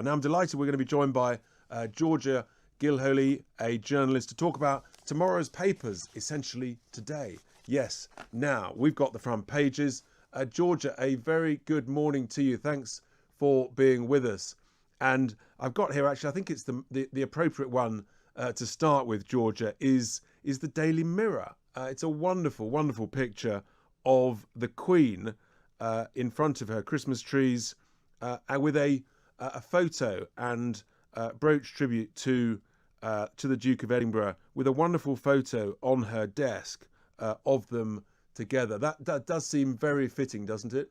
Now, I'm delighted we're going to be joined by Georgia Gilholy, a journalist, to talk about tomorrow's papers, essentially today. Yes, now we've got the front pages. Georgia, a very good morning to you. Thanks for being with us. And I've got here, actually, I think it's the appropriate one to start with, Georgia, is the Daily Mirror. It's a wonderful, wonderful picture of the Queen in front of her Christmas trees and with a photo and brooch tribute to the Duke of Edinburgh, with a wonderful photo on her desk of them together. That does seem very fitting, doesn't it?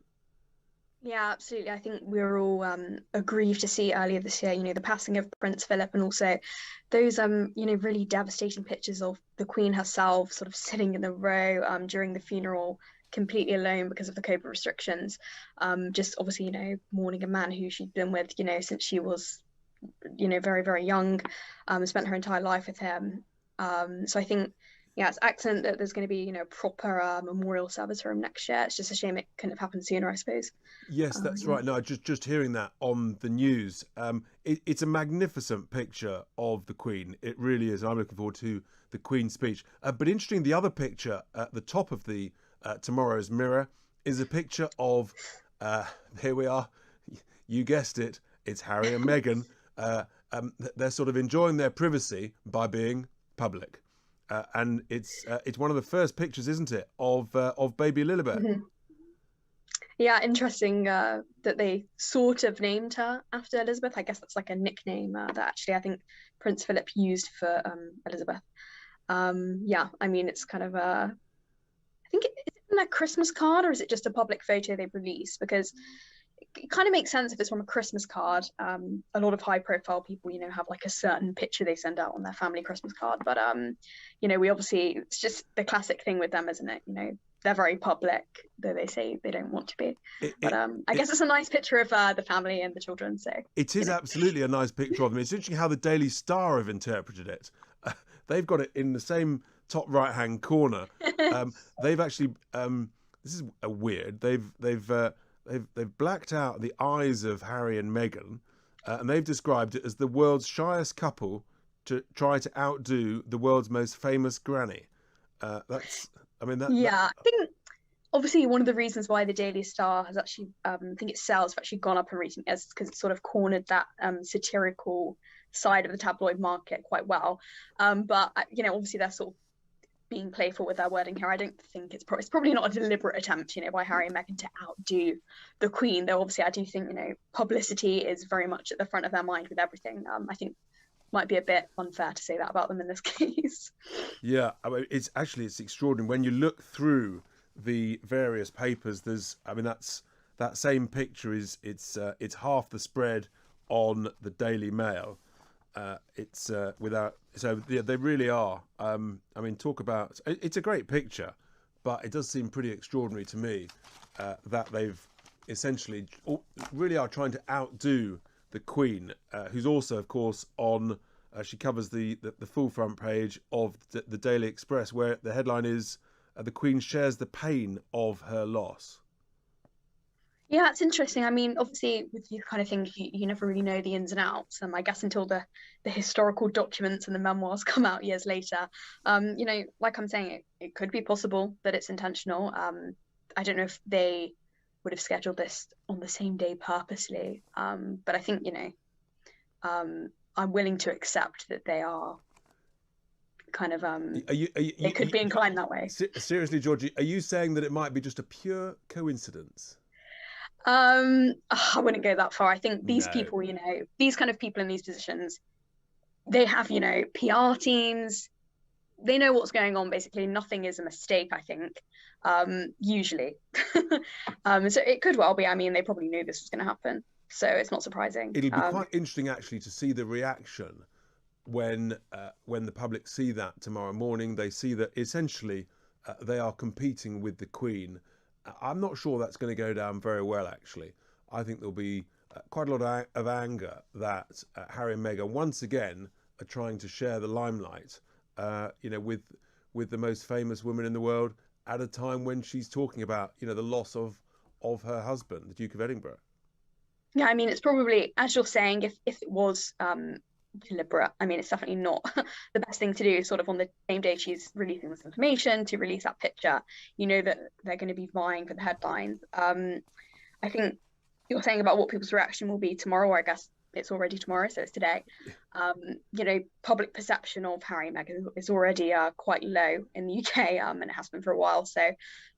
Yeah, absolutely. I think we were all aggrieved to see earlier this year, the passing of Prince Philip, and also those, really devastating pictures of the Queen herself sort of sitting in the row during the funeral, completely alone because of the COVID restrictions. Just obviously, mourning a man who she'd been with, since she was, very, very young, spent her entire life with him. So I think, yeah, it's excellent that there's going to be, a proper memorial service for him next year. It's just a shame it couldn't have happened sooner, I suppose. Yes, that's Yeah. right. No, just hearing that on the news, it's a magnificent picture of the Queen. It really is. I'm looking forward to the Queen's speech. But interesting, the other picture at the top of the tomorrow's Mirror is a picture of, here we are, you guessed it, it's Harry and Meghan. They're sort of enjoying their privacy by being public. And it's one of the first pictures, isn't it, of baby Lilibet? Mhm. Yeah, interesting that they sort of named her after Elizabeth. I guess that's like a nickname that actually I think Prince Philip used for Elizabeth. Yeah, I mean, it's kind of I think is it in their Christmas card, or is it just a public photo they've released? Because it kind of makes sense if it's from a Christmas card. A lot of high profile people, have like a certain picture they send out on their family Christmas card. But we obviously, it's just the classic thing with them, isn't it? They're very public, though they say they don't want to be. It, But it, I it, guess it's a nice picture of the family and the children. So it you is know. absolutely a nice picture of them. It's interesting how the Daily Star have interpreted it. They've got it in the same top right hand corner. They've actually this is a weird. They've blacked out the eyes of Harry and Meghan, and they've described it as the world's shyest couple to try to outdo the world's most famous granny. That's, I mean, that Yeah, I think obviously one of the reasons why the Daily Star has actually, I think its sales have actually gone up in recent years because it's sort of cornered that satirical side of the tabloid market quite well. But obviously they're sort of being playful with their wording here. I don't think it's probably not a deliberate attempt, by Harry and Meghan to outdo the Queen. Though obviously I do think publicity is very much at the front of their mind with everything. I think might be a bit unfair to say that about them in this case. Yeah, I mean, it's extraordinary when you look through the various papers. That same picture it's half the spread on the Daily Mail. It's without so yeah, they really are. I mean, talk about it's a great picture, but it does seem pretty extraordinary to me that they've essentially really are trying to outdo the Queen, who's also, of course, on. She covers the full front page of the Daily Express, where the headline is "The Queen shares the pain of her loss." Yeah, it's interesting. I mean, obviously, with these kind of things, you never really know the ins and outs. I guess until the historical documents and the memoirs come out years later. Like I'm saying, it could be possible that it's intentional. I don't know if they would have scheduled this on the same day purposely. But I think, I'm willing to accept that they are kind of they could be inclined that way. Seriously, Georgie, are you saying that it might be just a pure coincidence? I wouldn't go that far. I think these No. people, these kind of people in these positions, they have, PR teams. They know what's going on. Basically, nothing is a mistake, I think, usually. So it could well be. I mean, they probably knew this was going to happen, so it's not surprising. It'll be quite interesting actually to see the reaction when the public see that tomorrow morning. They see that essentially they are competing with the Queen. I'm not sure that's going to go down very well, actually. I think there'll be quite a lot of anger that Harry and Meghan once again are trying to share the limelight, with the most famous woman in the world at a time when she's talking about, the loss of her husband, the Duke of Edinburgh. Yeah, I mean, it's probably, as you're saying, if it was deliberate, I mean, it's definitely not the best thing to do, sort of on the same day she's releasing this information to release that picture. You know that they're going to be vying for the headlines. I think you're saying about what people's reaction will be tomorrow, or I guess it's already tomorrow, so it's today. You know, public perception of Harry and Meghan is already quite low in the UK, and it has been for a while. So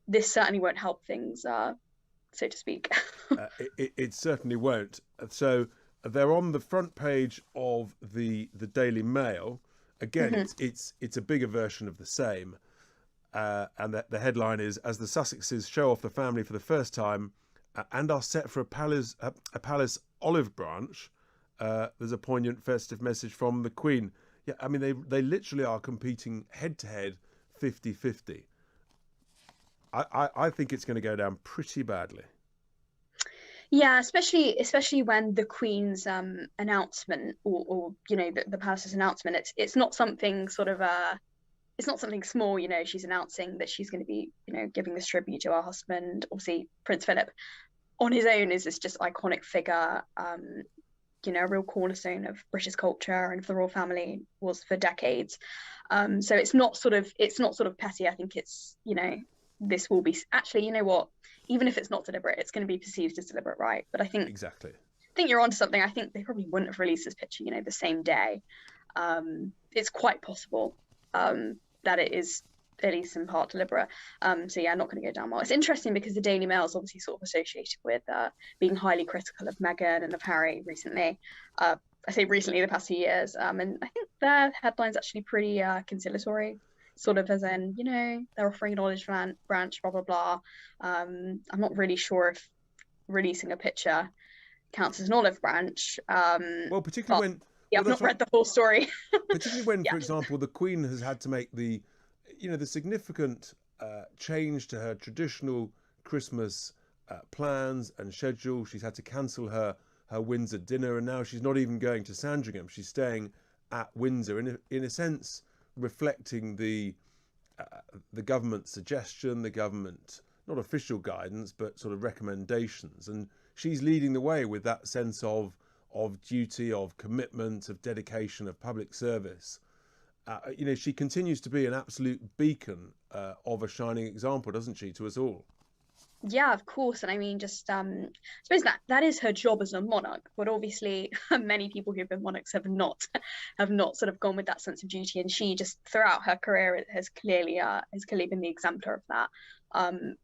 this certainly won't help things, so to speak. It certainly won't. So they're on the front page of the Daily Mail. Again, it's a bigger version of the same. And the headline is, as the Sussexes show off the family for the first time and are set for a palace olive branch, there's a poignant festive message from the Queen. Yeah, I mean, they literally are competing head-to-head, 50-50. I think it's going to go down pretty badly. Yeah, especially when the Queen's announcement, or you know, the palace's announcement, it's not something sort of it's not something small. You know, she's announcing that she's going to be, you know, giving this tribute to her husband. Obviously, Prince Philip on his own is this just iconic figure, you know, a real cornerstone of British culture and of the royal family was for decades. So it's not sort of petty. I think it's, you know, this will be actually, you know what, even if it's not deliberate, it's going to be perceived as deliberate, right? But I think you're onto something. I think they probably wouldn't have released this picture, you know, the same day. It's quite possible that it is at least in part deliberate. So yeah, not going to go down well. It's interesting because the Daily Mail is obviously sort of associated with being highly critical of Meghan and of Harry recently. I say recently, the past few years. And I think their headline's actually pretty conciliatory, sort of as in, you know, they're offering an olive branch, blah, blah, blah. I'm not really sure if releasing a picture counts as an olive branch. Well, particularly when... Yeah, I've not read the whole story. Particularly when, for example, the Queen has had to make the significant change to her traditional Christmas plans and schedule. She's had to cancel her Windsor dinner, and now she's not even going to Sandringham. She's staying at Windsor, in a sense, reflecting the government suggestion, the government, not official guidance, but sort of recommendations. And she's leading the way with that sense of duty, of commitment, of dedication, of public service. You know, she continues to be an absolute beacon of a shining example, doesn't she, to us all? Yeah, of course. And I mean, just I suppose that is her job as a monarch. But obviously, many people who've been monarchs have not sort of gone with that sense of duty. And she just throughout her career has clearly been the exemplar of that.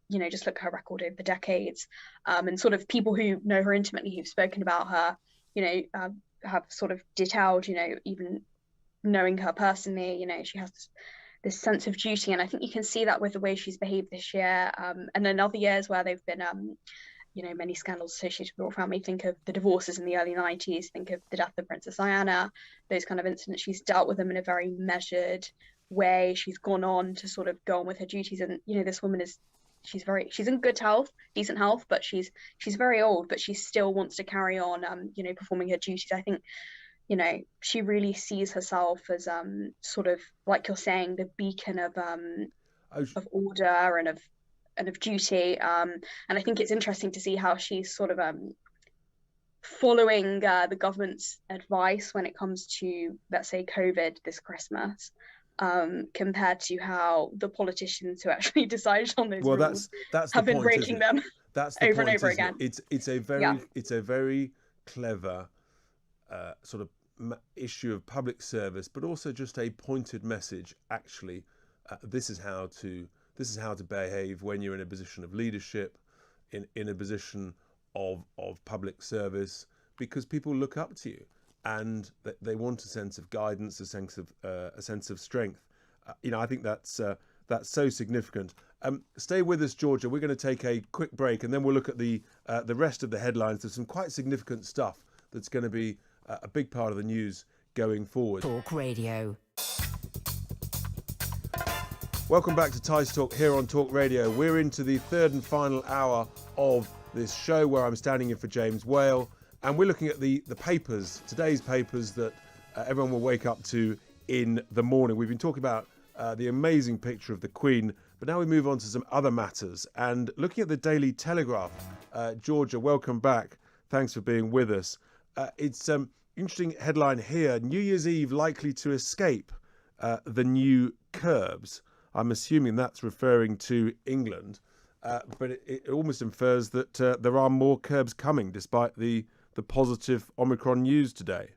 You know, just look at her record over the decades, and sort of people who know her intimately, who've spoken about her, you know, have sort of detailed, you know, even knowing her personally, you know, she has this sense of duty, and I think you can see that with the way she's behaved this year, and in other years where they've been, you know, many scandals associated with the royal family. Think of the divorces in the early 90s, think of the death of Princess Diana, those kind of incidents. She's dealt with them in a very measured way. She's gone on to sort of go on with her duties, and you know, this woman she's in good health, decent health, but she's very old, but she still wants to carry on, you know, performing her duties. I think, you know, she really sees herself as sort of, like you're saying, the beacon of order and of duty. And I think it's interesting to see how she's sort of following the government's advice when it comes to, let's say, COVID this Christmas, compared to how the politicians who actually decided on those rules have been breaking them over and over again. It's a very clever sort of issue of public service, but also just a pointed message. Actually, this is how to behave when you're in a position of leadership, in a position of public service, because people look up to you and they want a sense of guidance, a sense of strength. You know, I think that's so significant. Stay with us, Georgia. We're going to take a quick break, and then we'll look at the rest of the headlines. There's some quite significant stuff that's going to be a big part of the news going forward. Talk Radio. Welcome back to Tice Talk here on Talk Radio. We're into the third and final hour of this show where I'm standing in for James Whale, and we're looking at the papers, today's papers that everyone will wake up to in the morning. We've been talking about the amazing picture of the Queen, but now we move on to some other matters. And looking at the Daily Telegraph, Georgia, welcome back. Thanks for being with us. It's interesting headline here. New Year's Eve likely to escape the new curbs. I'm assuming that's referring to England, but it almost infers that there are more curbs coming despite the positive Omicron news today.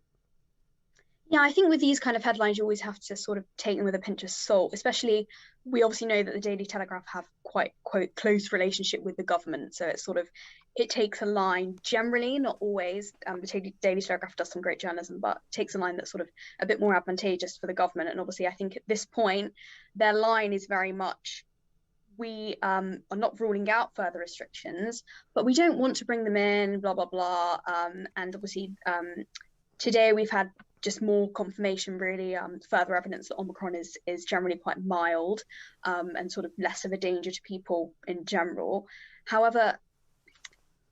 Yeah, I think with these kind of headlines, you always have to sort of take them with a pinch of salt, especially we obviously know that the Daily Telegraph have quite, quote, close relationship with the government. So it's sort of, it takes a line generally, not always. The Daily Telegraph does some great journalism, but takes a line that's sort of a bit more advantageous for the government. And obviously, I think at this point, their line is very much, we are not ruling out further restrictions, but we don't want to bring them in, blah, blah, blah. And obviously, today we've had just more confirmation, really, further evidence that Omicron is generally quite mild and sort of less of a danger to people in general. However,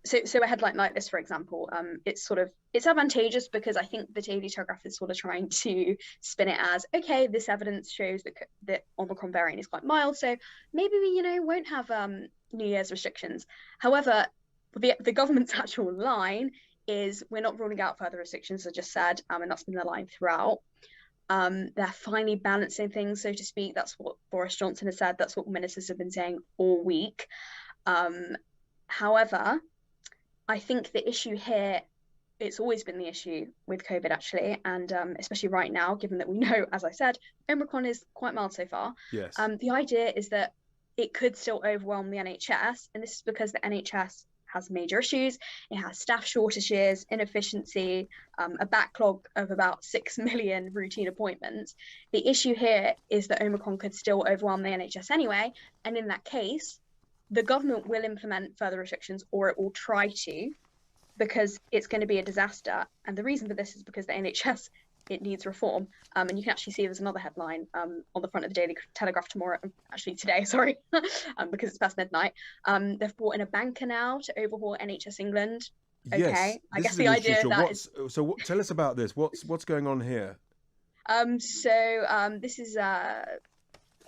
so a headline like this, for example, it's advantageous because I think the Daily Telegraph is sort of trying to spin it as, okay, this evidence shows that the Omicron variant is quite mild, so maybe we, won't have New Year's restrictions. However, the government's actual line is we're not ruling out further restrictions, as I just said, and that's been the line throughout. They're finally balancing things, so to speak. That's what Boris Johnson has said. That's what ministers have been saying all week. However, I think the issue here, it's always been the issue with COVID, actually, and especially right now, given that we know, as I said, Omicron is quite mild so far. Yes. The idea is that it could still overwhelm the NHS, and this is because the NHS has major issues. It has staff shortages, inefficiency, a backlog of about 6 million routine appointments. The issue here is that Omicron could still overwhelm the NHS anyway, and in that case, the government will implement further restrictions, or it will try to, because it's going to be a disaster. And the reason for this is because the NHS, it needs reform. And you can actually see there's another headline on the front of the Daily Telegraph today, sorry, because it's past midnight. They've brought in a banker now to overhaul NHS England. Okay, yes, I guess the idea that tell us about this. What's going on here? This is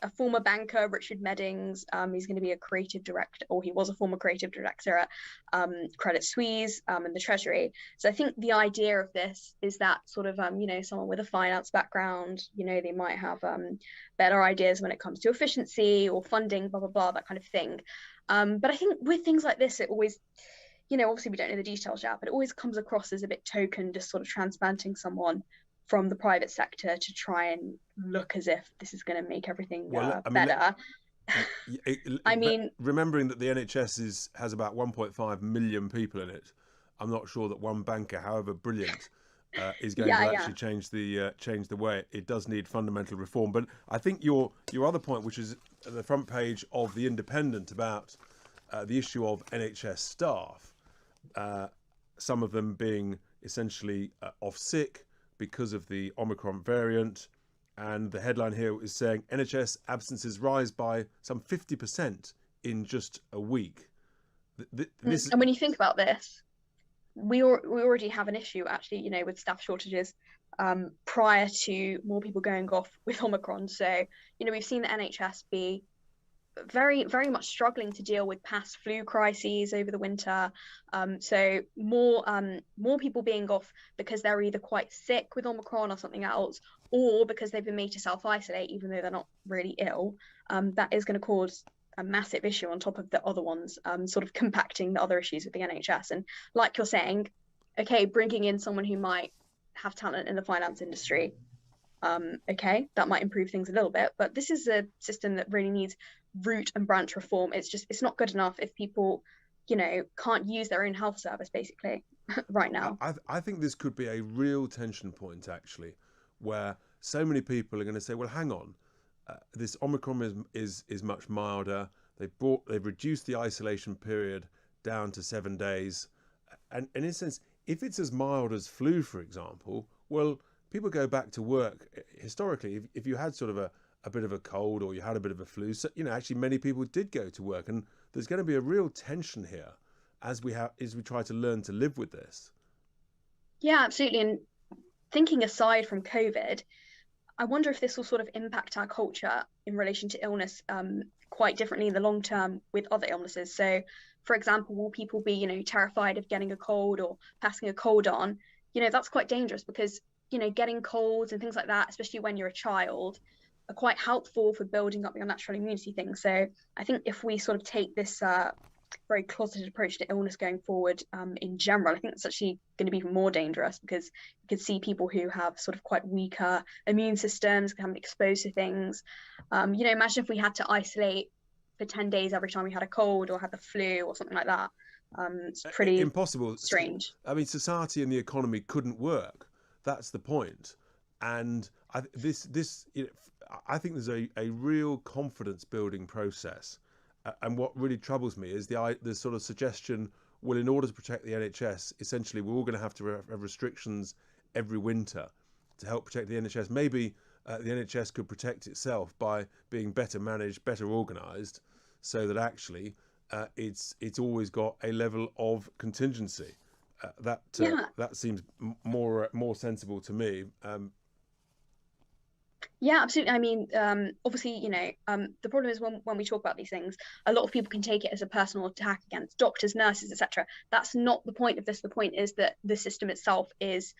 a former banker, Richard Meddings. He's going to be a creative director, or he was a former creative director at Credit Suisse in the Treasury. So I think the idea of this is that sort of, someone with a finance background, they might have better ideas when it comes to efficiency or funding, blah, blah, blah, that kind of thing. But I think with things like this, it always, obviously we don't know the details yet, but it always comes across as a bit token, just sort of transplanting someone from the private sector to try and look as if this is going to make everything better. Remembering that the NHS has about 1.5 million people in it, I'm not sure that one banker, however brilliant, is going to actually change the way. It does need fundamental reform. But I think your other point, which is at the front page of The Independent, about the issue of NHS staff, some of them being essentially off sick because of the Omicron variant, and the headline here is saying NHS absences rise by some 50% in just a week. And when you think about this, we already have an issue actually, with staff shortages prior to more people going off with Omicron. So, we've seen the NHS be very, very much struggling to deal with past flu crises over the winter. So more people being off because they're either quite sick with Omicron or something else, or because they've been made to self-isolate even though they're not really ill. That is going to cause a massive issue on top of the other ones, sort of compacting the other issues with the NHS. And like you're saying, okay, bringing in someone who might have talent in the finance industry, okay, that might improve things a little bit, but this is a system that really needs root and branch reform. It's not good enough if people, can't use their own health service basically right now. I think this could be a real tension point actually, where so many people are going to say, well, hang on, this Omicron is much milder. They've reduced the isolation period down to 7 days, and in a sense, if it's as mild as flu, for example, well, people go back to work. Historically, if you had sort of a bit of a cold or you had a bit of a flu, so, actually many people did go to work, and there's going to be a real tension here as we try to learn to live with this. Yeah, absolutely. And thinking aside from COVID, I wonder if this will sort of impact our culture in relation to illness quite differently in the long term with other illnesses. So, for example, will people be, terrified of getting a cold or passing a cold on? That's quite dangerous because, getting colds and things like that, especially when you're a child, are quite helpful for building up your natural immunity thing. So I think if we sort of take this very closeted approach to illness going forward in general, I think it's actually going to be even more dangerous because you could see people who have sort of quite weaker immune systems, become exposed to things. Imagine if we had to isolate for 10 days every time we had a cold or had the flu or something like that. It's pretty impossible. Strange. I mean, society and the economy couldn't work. That's the point. And I think there's a real confidence building process. And what really troubles me is the sort of suggestion, well, in order to protect the NHS, essentially we're all going to have to have restrictions every winter to help protect the NHS. Maybe the NHS could protect itself by being better managed, better organised, so that actually it's always got a level of contingency. That seems more sensible to me. Yeah, absolutely. I mean, obviously, the problem is when we talk about these things, a lot of people can take it as a personal attack against doctors, nurses, etc. That's not the point of this. The point is that the system itself is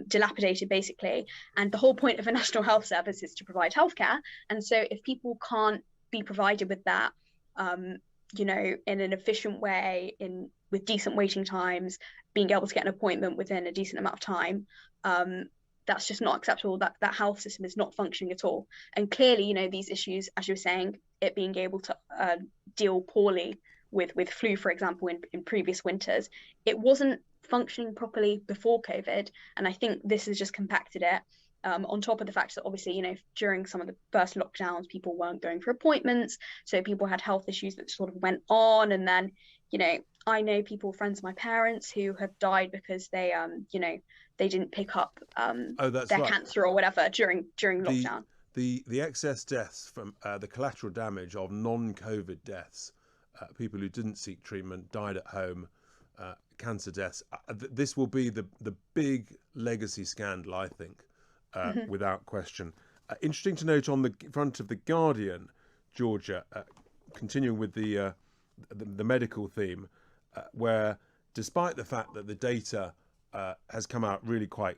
dilapidated, basically. And the whole point of a national health service is to provide healthcare. And so if people can't be provided with that, in an efficient way, with decent waiting times, being able to get an appointment within a decent amount of time, that's just not acceptable. That health system is not functioning at all. And clearly, these issues, as you were saying, it being able to deal poorly with flu, for example, in previous winters, it wasn't functioning properly before COVID. And I think this has just compacted it. On top of the fact that obviously, during some of the first lockdowns, people weren't going for appointments. So people had health issues that sort of went on. And then, I know people, friends of my parents, who have died because they, they didn't pick up their cancer or whatever during lockdown. The excess deaths from the collateral damage of non-COVID deaths, people who didn't seek treatment, died at home, cancer deaths. This will be the big legacy scandal, I think. Without question. Interesting to note on the front of The Guardian, Georgia, continuing with the medical theme, where despite the fact that the data has come out really quite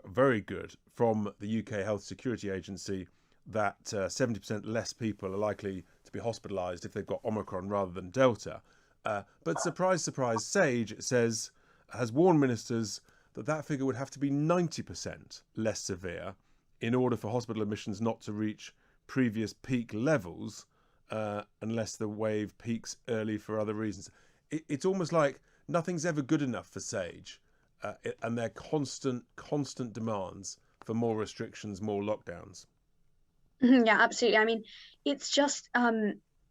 very good from the UK Health Security Agency, that 70% less people are likely to be hospitalised if they've got Omicron rather than Delta. But surprise, surprise, SAGE has warned ministers that figure would have to be 90% less severe in order for hospital admissions not to reach previous peak levels, unless the wave peaks early for other reasons. It's almost like nothing's ever good enough for SAGE, and their constant demands for more restrictions, more lockdowns. Yeah, absolutely. I mean, it's just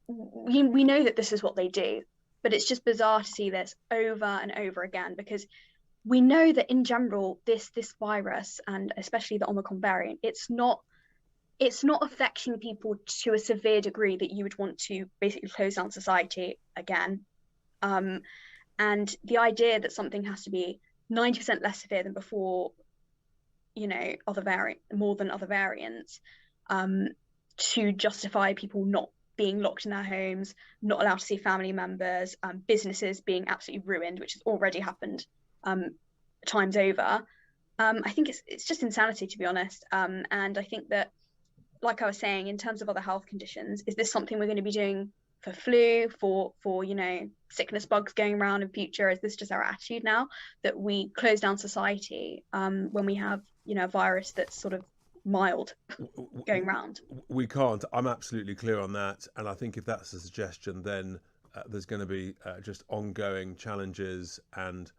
we know that this is what they do, but it's just bizarre to see this over and over again, because we know that in general, this virus, and especially the Omicron variant, it's not affecting people to a severe degree that you would want to basically close down society again. And the idea that something has to be 90% less severe than before, more than other variants, to justify people not being locked in their homes, not allowed to see family members, businesses being absolutely ruined, which has already happened times over. I think it's just insanity, to be honest. And I think that, like I was saying, in terms of other health conditions, is this something we're going to be doing for flu, for sickness bugs going around in future? Is this just our attitude now, that we close down society when we have a virus that's sort of mild going around? We can't. I'm absolutely clear on that. And I think if that's a suggestion, then there's going to be just ongoing challenges and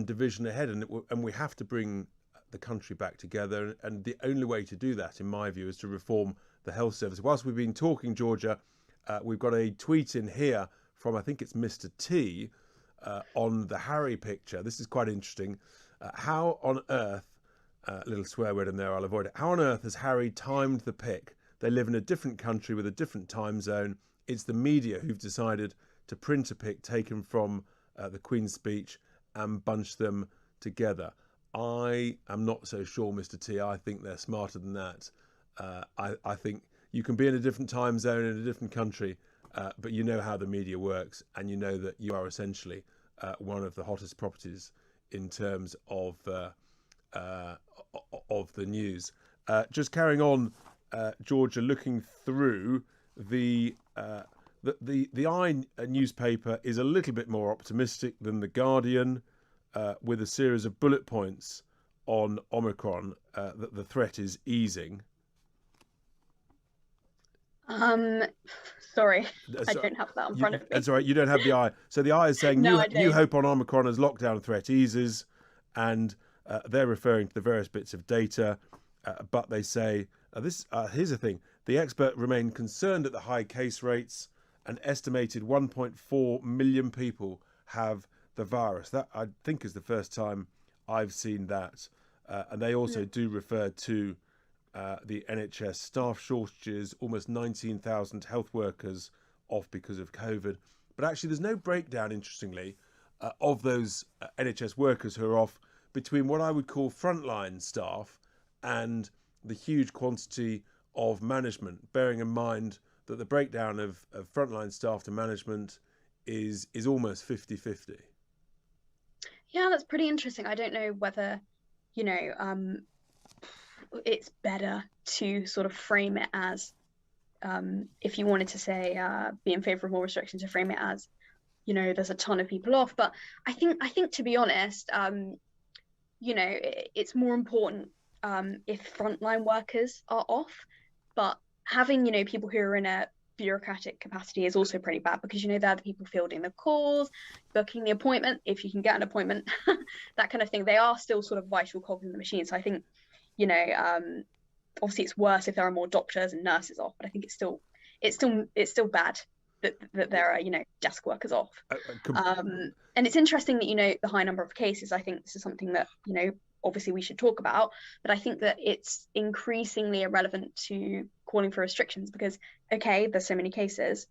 division ahead, and we have to bring the country back together. And the only way to do that, in my view, is to reform the health service. Whilst we've been talking, Georgia, we've got a tweet in here from, I think it's Mr. T, on the Harry picture. This is quite interesting. How on earth, a little swear word in there, I'll avoid it. How on earth has Harry timed the pic? They live in a different country with a different time zone. It's the media who've decided to print a pic taken from the Queen's speech and bunch them together. I am not so sure, Mr. T. I think they're smarter than that. I think you can be in a different time zone in a different country but you know how the media works, and you know that you are essentially one of the hottest properties in terms of the news. Just carrying on, Georgia, looking through the I newspaper is a little bit more optimistic than the Guardian, with a series of bullet points on Omicron, that the threat is easing. Sorry, I don't have that in front of me. That's all right, you don't have the eye. So the eye is saying No, new hope on Omicron as lockdown threat eases, and they're referring to the various bits of data, but they say, here's the thing, the expert remained concerned at the high case rates. An estimated 1.4 million people have the virus. That, I think, is the first time I've seen that. And they also do refer to the NHS staff shortages, almost 19,000 health workers off because of COVID. But actually, there's no breakdown, interestingly, of those NHS workers who are off between what I would call frontline staff and the huge quantity of management, bearing in mind that the breakdown of frontline staff to management is almost 50-50. Yeah, that's pretty interesting. I don't know whether, it's better to sort of frame it as, if you wanted to say be in favour of more restrictions, to frame it as, there's a ton of people off. But I think to be honest, it's more important if frontline workers are off, but having, people who are in a bureaucratic capacity is also pretty bad, because, they're the people fielding the calls, booking the appointment, if you can get an appointment, that kind of thing. They are still sort of vital cogs in the machine. So I think, obviously it's worse if there are more doctors and nurses off, but I think it's still bad that there are, desk workers off. And it's interesting that, the high number of cases. I think this is something that, obviously we should talk about, but I think that it's increasingly irrelevant to calling for restrictions, because, okay, there's so many cases,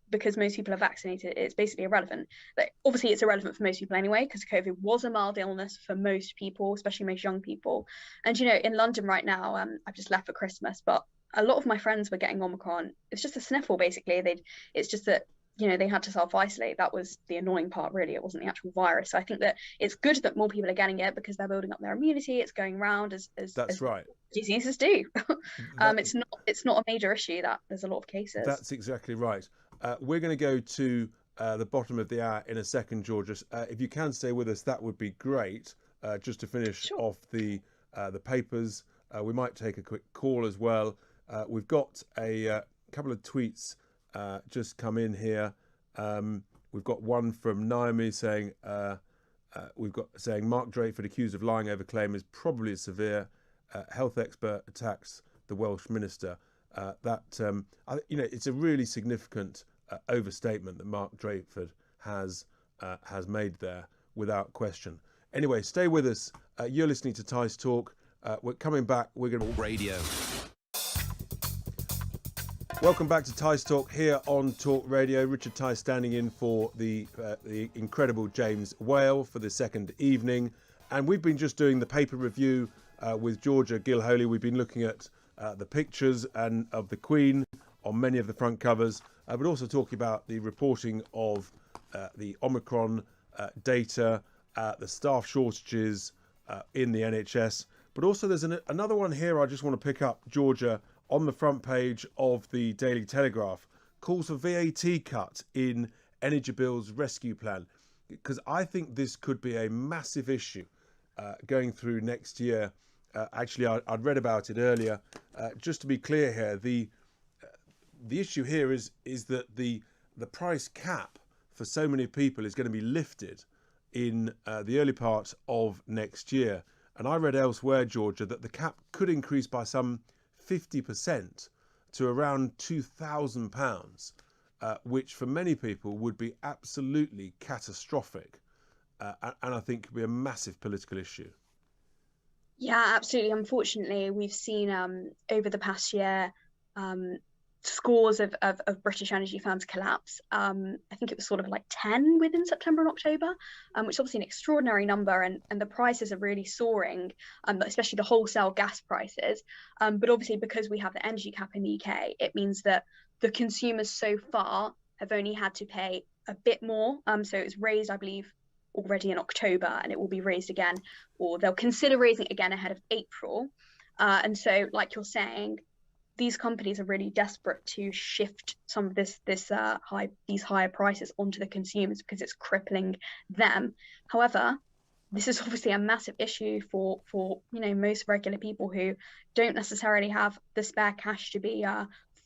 because most people are vaccinated, it's basically irrelevant. But obviously it's irrelevant for most people anyway, because COVID was a mild illness for most people, especially most young people. And, in London right now, I've just left for Christmas, but a lot of my friends were getting Omicron. It's just a sniffle, basically. It's just that, they had to self-isolate. That was the annoying part, really. It wasn't the actual virus. So I think that it's good that more people are getting it, because they're building up their immunity. It's going around as right. diseases do. It's not a major issue that there's a lot of cases. That's exactly right. We're going to go to the bottom of the hour in a second, Georgia. If you can stay with us, that would be great. Just to finish off the papers, we might take a quick call as well. We've got a couple of tweets just come in here. We've got one from Naomi saying, Mark Drakeford accused of lying over claim is probably severe. Health expert attacks the Welsh minister. It's a really significant overstatement that Mark Drakeford has made there, without question. Anyway, stay with us. You're listening to Tice Talk. We're coming back. We're going to radio. Welcome back to Tice Talk here on talkRADIO. Richard Tice standing in for the incredible James Whale for the second evening. And we've been just doing the paper review with Georgia Gilholy. We've been looking at the pictures and of the Queen on many of the front covers, but also talking about the reporting of the Omicron data, the staff shortages in the NHS. But also there's another one here I just want to pick up, Georgia, on the front page of the Daily Telegraph, calls for VAT cut in Energy Bill's rescue plan, because I think this could be a massive issue going through next year. Actually, I'd read about it earlier. Just to be clear here, the issue here is that the price cap for so many people is going to be lifted in the early part of next year. And I read elsewhere, Georgia, that the cap could increase by some 50% to around £2,000, which for many people would be absolutely catastrophic, and I think could be a massive political issue. Yeah, absolutely. Unfortunately, we've seen over the past year scores of British energy firms collapse. I think it was sort of like 10 within September and October, which is obviously an extraordinary number, and the prices are really soaring, especially the wholesale gas prices. But obviously, because we have the energy cap in the UK, it means that the consumers so far have only had to pay a bit more. So it was raised, I believe, already in October, and it will be raised again, or they'll consider raising it again ahead of April. And so, like you're saying, these companies are really desperate to shift some of these higher prices onto the consumers because it's crippling them. However, this is obviously a massive issue for most regular people who don't necessarily have the spare cash to be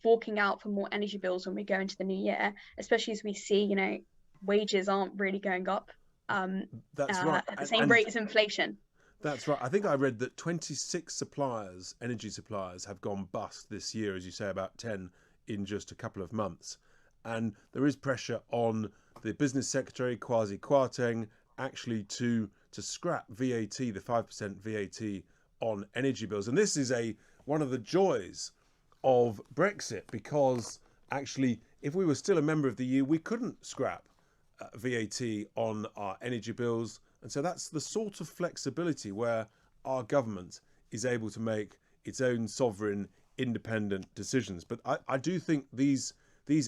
forking out for more energy bills when we go into the new year, especially as we see wages aren't really going up That's right. at the same rate as inflation. That's right. I think I read that 26 energy suppliers, have gone bust this year, as you say, about 10 in just a couple of months. And there is pressure on the business secretary, Kwasi Kwarteng, actually to scrap VAT, the 5% VAT on energy bills. And this is one of the joys of Brexit, because actually, if we were still a member of the EU, we couldn't scrap VAT on our energy bills. And so that's the sort of flexibility where our government is able to make its own sovereign, independent decisions. But I do think these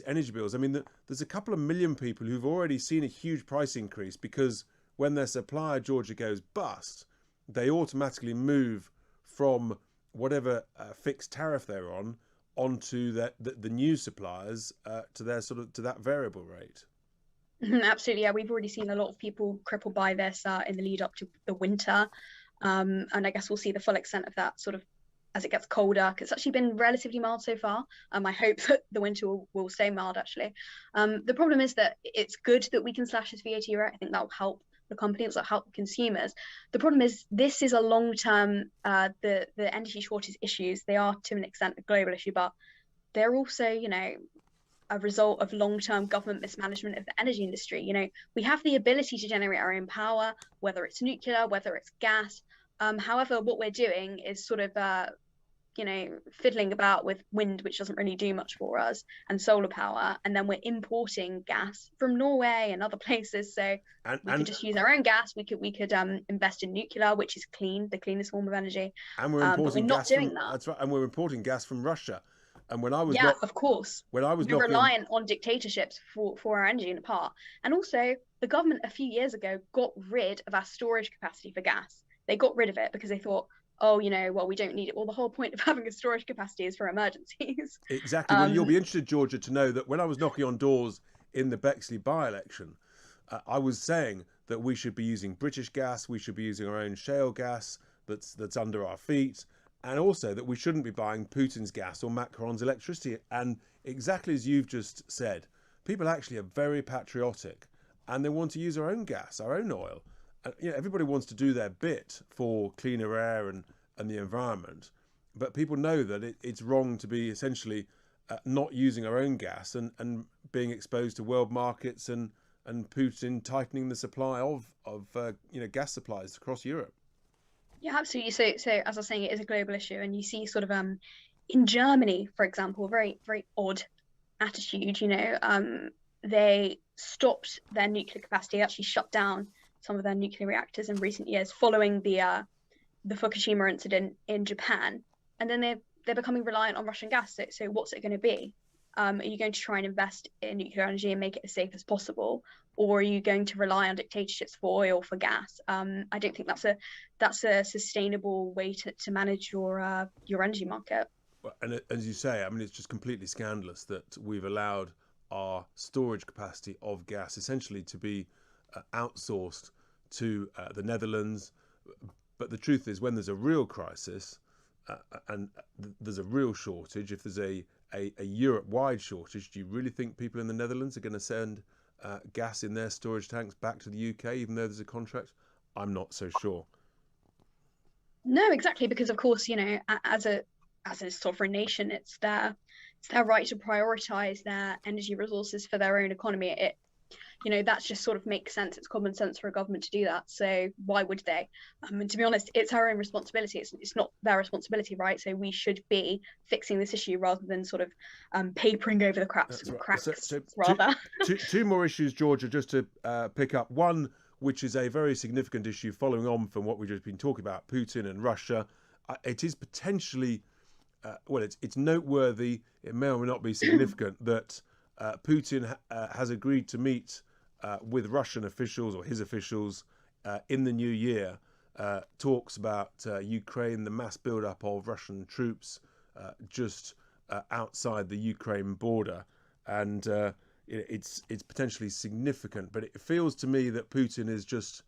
energy bills, I mean, there's a couple of million people who've already seen a huge price increase because when their supplier, Georgia, goes bust, they automatically move from whatever fixed tariff they're on onto the new suppliers to that variable rate. Absolutely, yeah. We've already seen a lot of people crippled by this in the lead up to the winter, and I guess we'll see the full extent of that sort of as it gets colder. It's actually been relatively mild so far. I hope that the winter will stay mild. Actually, the problem is that it's good that we can slash this VAT rate. I think that will help the companies, will help consumers. The problem is this is a long term. The energy shortage issues, they are to an extent a global issue, but they're also a result of long-term government mismanagement of the energy industry. We have the ability to generate our own power, whether it's nuclear, whether it's gas. However, what we're doing is sort of, fiddling about with wind, which doesn't really do much for us, and solar power. And then we're importing gas from Norway and other places. So we could just use our own gas. We could invest in nuclear, which is clean, the cleanest form of energy. And we're importing but we're not doing that. That's right. And we're importing gas from Russia. And when I was of course, when I was we're reliant on dictatorships for our energy in part. And also, the government a few years ago got rid of our storage capacity for gas. They got rid of it because they thought, we don't need it. Well, the whole point of having a storage capacity is for emergencies. Exactly. Well, you'll be interested, Georgia, to know that when I was knocking on doors in the Bexley by-election, I was saying that we should be using British gas, we should be using our own shale gas that's under our feet, and also that we shouldn't be buying Putin's gas or Macron's electricity. And exactly as you've just said, people actually are very patriotic and they want to use our own gas, our own oil. And, everybody wants to do their bit for cleaner air and the environment. But people know that it's wrong to be essentially not using our own gas and being exposed to world markets and Putin tightening the supply of gas supplies across Europe. Yeah, absolutely. So as I was saying, it is a global issue, and you see sort of in Germany, for example, a very, very odd attitude. They stopped their nuclear capacity, actually shut down some of their nuclear reactors in recent years following the Fukushima incident in Japan, and then they're becoming reliant on Russian gas. So what's it going to be? Are you going to try and invest in nuclear energy and make it as safe as possible, or are you going to rely on dictatorships for oil, for gas? I don't think that's a sustainable way to manage your energy market. And as you say, I mean, it's just completely scandalous that we've allowed our storage capacity of gas essentially to be outsourced to the Netherlands. But the truth is, when there's a real crisis and there's a real shortage, if there's a Europe-wide shortage, do you really think people in the Netherlands are going to send gas in their storage tanks back to the UK, even though there's a contract? I'm not so sure. No, exactly, because of course, as a sovereign nation, it's their right to prioritise their energy resources for their own economy. That's just sort of makes sense. It's common sense for a government to do that. So why would they? And to be honest, it's our own responsibility. It's not their responsibility, right? So we should be fixing this issue rather than sort of papering over the cracks, So rather. two more issues, Georgia, just to pick up. One, which is a very significant issue following on from what we've just been talking about, Putin and Russia. It is potentially, it's noteworthy, it may or may not be significant, that Putin has agreed to meet with Russian officials, or his officials, in the new year. Talks about Ukraine, the mass build-up of Russian troops just outside the Ukraine border. And it's potentially significant, but it feels to me that Putin is just,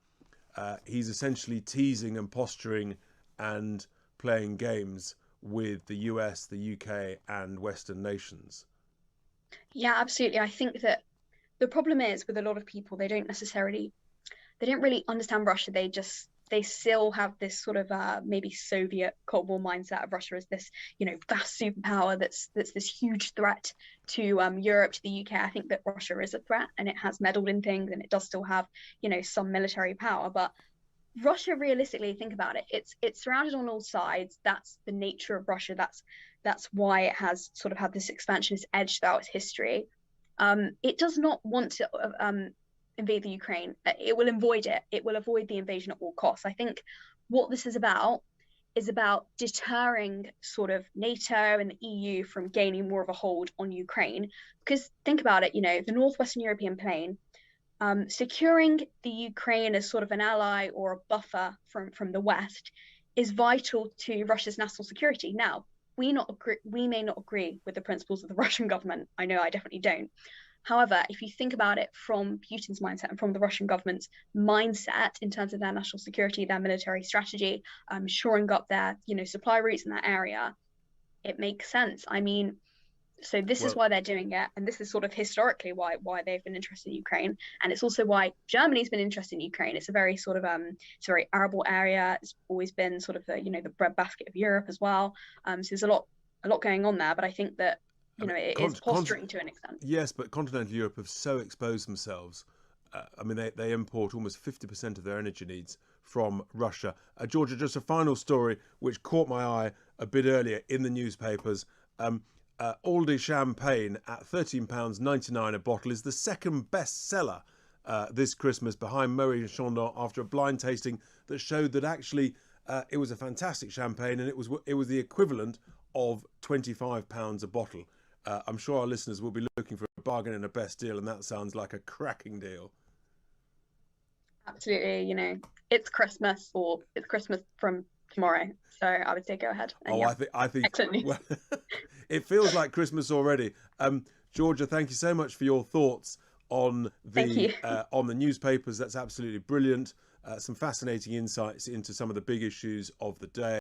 he's essentially teasing and posturing and playing games with the US, the UK and Western nations. Yeah, absolutely. I think that the problem is with a lot of people, they don't really understand Russia. They still have this sort of maybe Soviet Cold War mindset of Russia as this, vast superpower that's this huge threat to Europe, to the UK. I think that Russia is a threat, and it has meddled in things, and it does still have, some military power. But Russia, realistically, think about it. It's surrounded on all sides. That's the nature of Russia. That's why it has sort of had this expansionist edge throughout its history. It does not want to invade the Ukraine. It will avoid it. It will avoid the invasion at all costs. I think what this is about deterring sort of NATO and the EU from gaining more of a hold on Ukraine. Because think about it, the Northwestern European plain, securing the Ukraine as sort of an ally or a buffer from the West is vital to Russia's national security. Now, we may not agree with the principles of the Russian government. I know I definitely don't. However, if you think about it from Putin's mindset and from the Russian government's mindset in terms of their national security, their military strategy, shoring up their, supply routes in that area, it makes sense. I mean, so this is why they're doing it, and this is sort of historically why they've been interested in Ukraine, and it's also why Germany's been interested in Ukraine. It's a very sort of it's a very arable area. It's always been sort of the the breadbasket of Europe as well. So there's a lot going on there, but I think that it is posturing to an extent. Yes, but continental Europe have so exposed themselves. They import almost 50% of their energy needs from Russia. Georgia, just a final story which caught my eye a bit earlier in the newspapers. Aldi champagne at £13.99 a bottle is the second best seller this Christmas, behind Moët and Chandon, after a blind tasting that showed that actually it was a fantastic champagne, and it was the equivalent of £25 a bottle. I'm sure our listeners will be looking for a bargain and a best deal, and that sounds like a cracking deal. Absolutely, it's Christmas, or it's Christmas from tomorrow, so I would say go ahead. And I think excellent news. Well, it feels like Christmas already. Georgia, thank you so much for your thoughts on the newspapers. That's absolutely brilliant. Some fascinating insights into some of the big issues of the day.